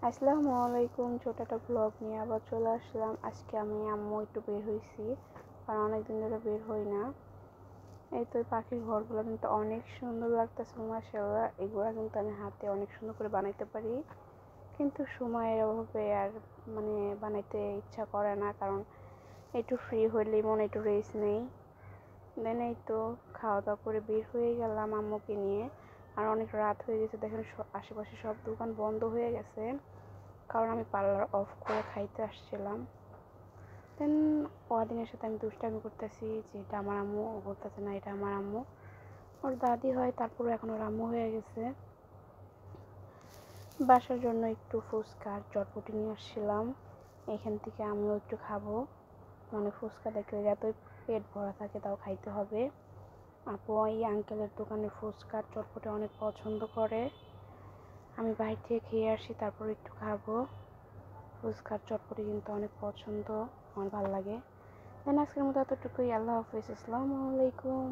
আসসালামু আলাইকুম। ছোট একটা ব্লগ নিয়ে আবার চলে আসলাম। আজকে আমি আম্মু একটু বের হয়েছি, কারণ অনেকদিন ধরে বের হই না। এই তো পাখির ঘরগুলো কিন্তু অনেক সুন্দর লাগতেছে, মাশাআল্লাহ। এগুলো কিন্তু আমি হাতে অনেক সুন্দর করে বানাইতে পারি, কিন্তু সময়ের অভাবে আর বানাইতে ইচ্ছা করে না, কারণ একটু ফ্রি হইলেই মনে একটু রেস্ট নেই। দেন এই তো খাওয়া দাওয়া করে বের হয়ে গেলাম আম্মুকে নিয়ে। আর অনেক রাত হয়ে গেছে, দেখেন আশেপাশে সব দোকান বন্ধ হয়ে গেছে, কারণ আমি পার্লার অফ করে খাইতে আসছিলাম। দেন ওয়াদিনের সাথে আমি দুষ্টামি করতেছি যে এটা আমার আম্মু, ও বলতেছে না এটা আমার আম্মু। ওর দাদি হয়, তারপরে এখন ওর আম্মু হয়ে গেছে। বাসার জন্য একটু ফুচকা আর চটপটি নিয়ে আসছিলাম, এখান থেকে আমিও একটু খাবো। ফুচকা দেখলে যতই পেট ভরা থাকে তাও খাইতে হবে। আপু এই আঙ্কেলের দোকানে ফুচকা আর চটপটি অনেক পছন্দ করে। আমি বাইরে থেকে খেয়ে আসি, তারপর একটু খাবো। ফুচকার চটপটি কিন্তু অনেক পছন্দ, আমার ভালো লাগে। দেন আজকের মতো এতটুকুই। আল্লাহ হাফিজ, আসসালামু আলাইকুম।